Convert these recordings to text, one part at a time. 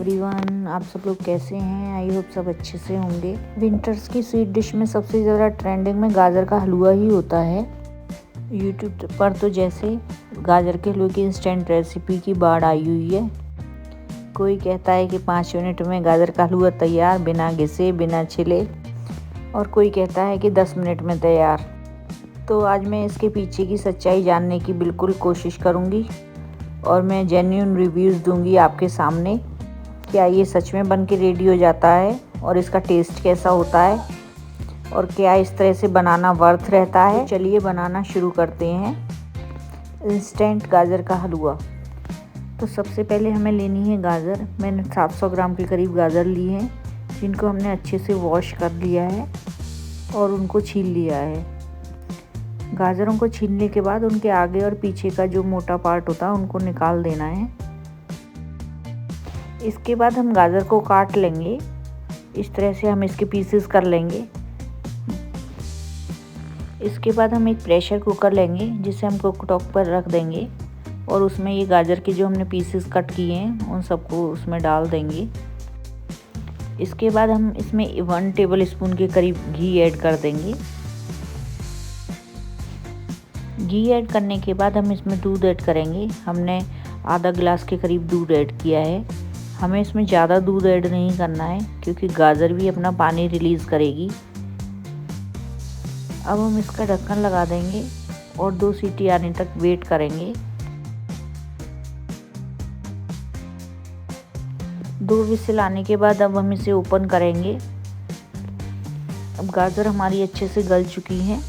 Everyone, आप सब लोग कैसे हैं? आई होप सब अच्छे से होंगे। विंटर्स की स्वीट डिश में सबसे ज़्यादा ट्रेंडिंग में गाजर का हलवा ही होता है। यूट्यूब पर तो जैसे गाजर के हलवे की इंस्टेंट रेसिपी की बाढ़ आई हुई है। कोई कहता है कि 5 मिनट में गाजर का हलवा तैयार, बिना घिसे बिना छिले, और कोई कहता है कि 10 मिनट में तैयार। तो आज मैं इसके पीछे की सच्चाई जानने की बिल्कुल कोशिश करूँगी और मैं जेन्युइन रिव्यूज़ दूंगी आपके सामने। क्या ये सच में बन के रेडी हो जाता है और इसका टेस्ट कैसा होता है और क्या इस तरह से बनाना वर्थ रहता है। चलिए बनाना शुरू करते हैं इंस्टेंट गाजर का हलवा। तो सबसे पहले हमें लेनी है गाजर। मैंने 700 ग्राम के करीब गाजर ली है, जिनको हमने अच्छे से वॉश कर लिया है और उनको छील लिया है। गाजरों को छीलने के बाद उनके आगे और पीछे का जो मोटा पार्ट होता है उनको निकाल देना है। इसके बाद हम गाजर को काट लेंगे। इस तरह से हम इसके पीसेस कर लेंगे। इसके बाद हम एक प्रेशर कुकर लेंगे, जिसे हम कुक टॉप पर रख देंगे और उसमें ये गाजर के जो हमने पीसेस कट किए हैं उन सबको उसमें डाल देंगे। इसके बाद हम इसमें 1 टेबल स्पून के करीब घी ऐड कर देंगे। घी ऐड करने के बाद हम इसमें दूध ऐड करेंगे। हमने आधा गिलास के करीब दूध ऐड किया है। हमें इसमें ज़्यादा दूध ऐड नहीं करना है क्योंकि गाजर भी अपना पानी रिलीज़ करेगी। अब हम इसका ढक्कन लगा देंगे और 2 सीटी आने तक वेट करेंगे। 2 विसिल आने के बाद अब हम इसे ओपन करेंगे। अब गाजर हमारी अच्छे से गल चुकी हैं,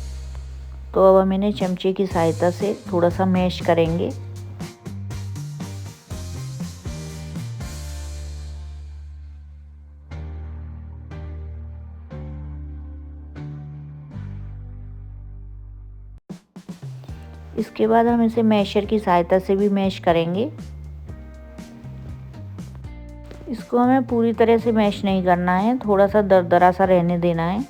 तो अब हम इन्हें चमचे की सहायता से थोड़ा सा मैश करेंगे। इसके बाद हम इसे मैशर की सहायता से भी मैश करेंगे। इसको हमें पूरी तरह से मैश नहीं करना है, थोड़ा सा दरदरा सा रहने देना है।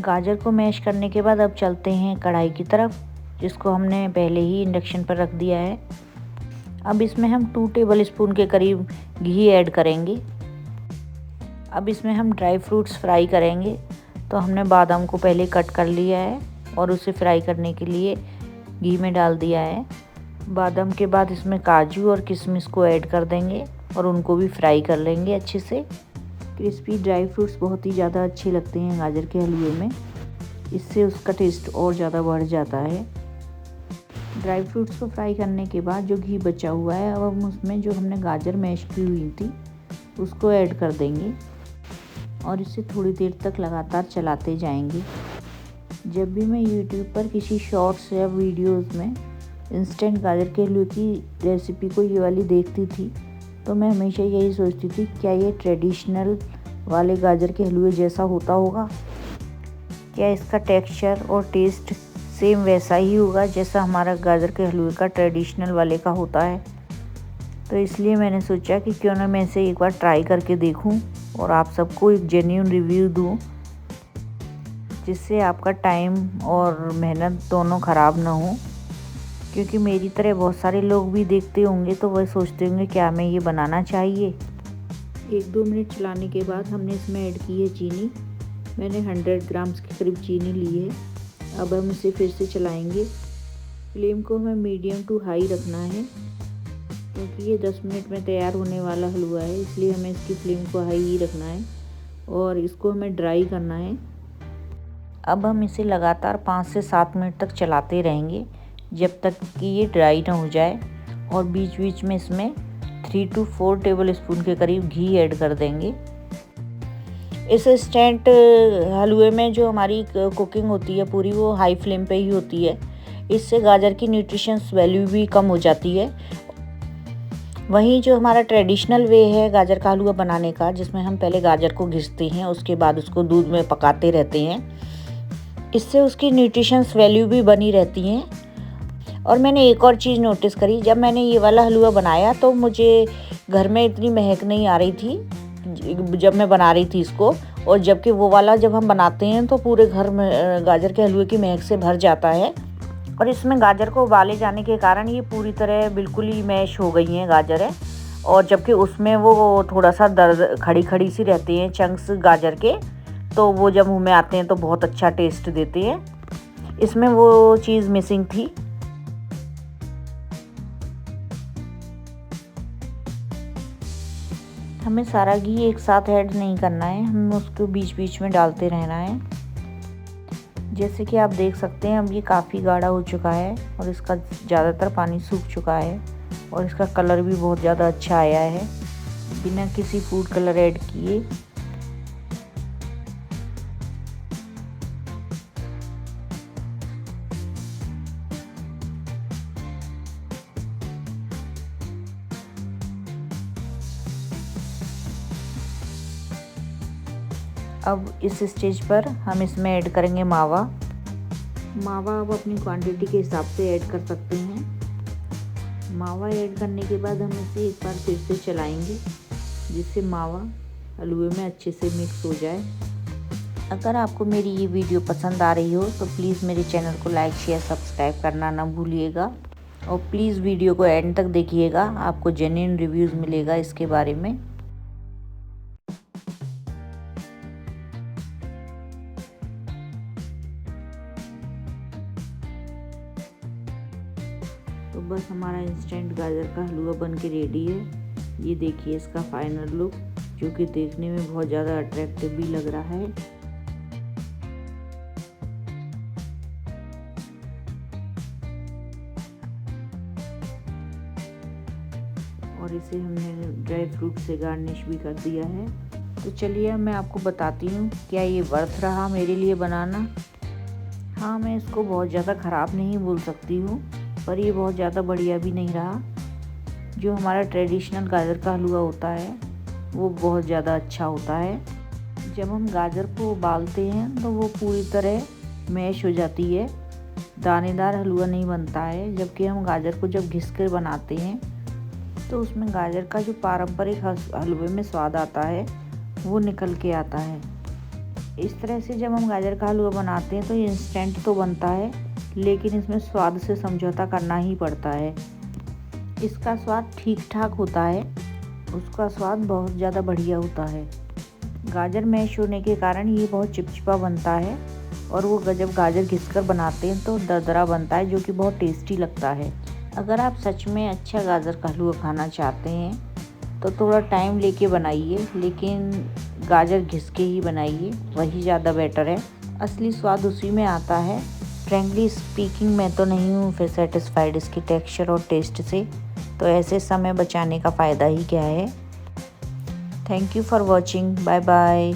गाजर को मैश करने के बाद अब चलते हैं कढ़ाई की तरफ, जिसको हमने पहले ही इंडक्शन पर रख दिया है। अब इसमें हम 2 टेबल स्पून के करीब घी ऐड करेंगे। अब इसमें हम ड्राई फ्रूट्स फ्राई करेंगे। तो हमने बादाम को पहले कट कर लिया है और उसे फ्राई करने के लिए घी में डाल दिया है। बादाम के बाद इसमें काजू और किशमिश को ऐड कर देंगे और उनको भी फ्राई कर लेंगे अच्छे से। क्रिस्पी ड्राई फ्रूट्स बहुत ही ज़्यादा अच्छे लगते हैं गाजर के हलवे में, इससे उसका टेस्ट और ज़्यादा बढ़ जाता है। ड्राई फ्रूट्स को फ्राई करने के बाद जो घी बचा हुआ है, अब हम उसमें जो हमने गाजर मैश की हुई थी उसको ऐड कर देंगे और इसे थोड़ी देर तक लगातार चलाते जाएंगे। जब भी मैं यूट्यूब पर किसी शॉर्ट्स या वीडियोस में इंस्टेंट गाजर के हलवे की रेसिपी को ये वाली देखती थी, तो मैं हमेशा यही सोचती थी क्या ये ट्रेडिशनल वाले गाजर के हलवे जैसा होता होगा, क्या इसका टेक्सचर और टेस्ट सेम वैसा ही होगा जैसा हमारा गाजर के हलवे का ट्रेडिशनल वाले का होता है। तो इसलिए मैंने सोचा कि क्यों ना मैं इसे एक बार ट्राई करके देखूं और आप सबको एक जेन्युइन रिव्यू दूं, जिससे आपका टाइम और मेहनत दोनों ख़राब ना हो। क्योंकि मेरी तरह बहुत सारे लोग भी देखते होंगे तो वह सोचते होंगे क्या हमें ये बनाना चाहिए। 1-2 मिनट चलाने के बाद हमने इसमें ऐड की है चीनी। मैंने 100 ग्राम्स के करीब चीनी ली है। अब हम इसे फिर से चलाएंगे। फ्लेम को हमें मीडियम टू हाई रखना है क्योंकि ये 10 मिनट में तैयार होने वाला हलवा है, इसलिए हमें इसकी फ्लेम को हाई ही रखना है और इसको हमें ड्राई करना है। अब हम इसे लगातार 5 से 7 मिनट तक चलाते रहेंगे जब तक कि ये ड्राई ना हो जाए, और बीच बीच में इसमें 3 to 4 टेबल स्पून के करीब घी ऐड कर देंगे। इस इंस्टेंट हलवे में जो हमारी कुकिंग होती है पूरी, वो हाई फ्लेम पे ही होती है। इससे गाजर की न्यूट्रिशंस वैल्यू भी कम हो जाती है। वहीं जो हमारा ट्रेडिशनल वे है गाजर का हलवा बनाने का, जिसमें हम पहले गाजर को घिसते हैं, उसके बाद उसको दूध में पकाते रहते हैं, इससे उसकी न्यूट्रिशंस वैल्यू भी बनी रहती हैं। और मैंने एक और चीज़ नोटिस करी, जब मैंने ये वाला हलवा बनाया तो मुझे घर में इतनी महक नहीं आ रही थी जब मैं बना रही थी इसको, और जबकि वो वाला जब हम बनाते हैं तो पूरे घर में गाजर के हलवे की महक से भर जाता है और इसमें गाजर को उबाले जाने के कारण ये पूरी तरह बिल्कुल ही मैश हो गई हैं गाजर है। और जबकि उसमें वो थोड़ा सा दर्द खड़ी खड़ी सी रहती हैं चंक्स गाजर के, तो वो जब मुंह में आते हैं तो बहुत अच्छा टेस्ट देते हैं। इसमें वो चीज़ मिसिंग थी। हमें सारा घी एक साथ ऐड नहीं करना है, हमें उसको बीच बीच में डालते रहना है। जैसे कि आप देख सकते हैं अब ये काफ़ी गाढ़ा हो चुका है और इसका ज़्यादातर पानी सूख चुका है और इसका कलर भी बहुत ज़्यादा अच्छा आया है बिना किसी फूड कलर ऐड किए। अब इस स्टेज पर हम इसमें ऐड करेंगे मावा। मावा आप अपनी क्वांटिटी के हिसाब से ऐड कर सकते हैं। मावा ऐड करने के बाद हम इसे एक बार फिर से चलाएंगे जिससे मावा हलवे में अच्छे से मिक्स हो जाए। अगर आपको मेरी ये वीडियो पसंद आ रही हो तो प्लीज़ मेरे चैनल को लाइक शेयर सब्सक्राइब करना ना भूलिएगा और प्लीज़ वीडियो को एंड तक देखिएगा, आपको जेन्युइन रिव्यूज़ मिलेगा इसके बारे में। तो बस हमारा इंस्टेंट गाजर का हलवा बन के रेडी है। ये देखिए इसका फाइनल लुक, जो कि देखने में बहुत ज़्यादा अट्रैक्टिव भी लग रहा है। और इसे हमने ड्राई फ्रूट से गार्निश भी कर दिया है। तो चलिए मैं आपको बताती हूँ क्या ये वर्थ रहा मेरे लिए बनाना। हाँ, मैं इसको बहुत ज़्यादा ख़राब नहीं बोल सकती हूँ, पर ये बहुत ज़्यादा बढ़िया भी नहीं रहा। जो हमारा ट्रेडिशनल गाजर का हलवा होता है वो बहुत ज़्यादा अच्छा होता है। जब हम गाजर को उबालते हैं तो वो पूरी तरह मैश हो जाती है, दानेदार हलवा नहीं बनता है। जबकि हम गाजर को जब घिस कर बनाते हैं तो उसमें गाजर का जो पारंपरिक हलवे में स्वाद आता है वो निकल के आता है। इस तरह से जब हम गाजर का हलवा बनाते हैं तो ये इंस्टेंट तो बनता है, लेकिन इसमें स्वाद से समझौता करना ही पड़ता है। इसका स्वाद ठीक ठाक होता है, उसका स्वाद बहुत ज़्यादा बढ़िया होता है। गाजर मैश होने के कारण ये बहुत चिपचिपा बनता है और वो जब गाजर घिसकर बनाते हैं तो दरदरा बनता है, जो कि बहुत टेस्टी लगता है। अगर आप सच में अच्छा गाजर का हलवा खाना चाहते हैं तो थोड़ा टाइम लेके बनाइए, लेकिन गाजर घिस के ही बनाइए, वही ज़्यादा बेटर है। असली स्वाद उसी में आता है। फ्रेंकली स्पीकिंग मैं तो नहीं हूँ फिर सेटिस्फाइड इसके टेक्सचर और टेस्ट से, तो ऐसे समय बचाने का फ़ायदा ही क्या है। Thank you for watching, bye bye.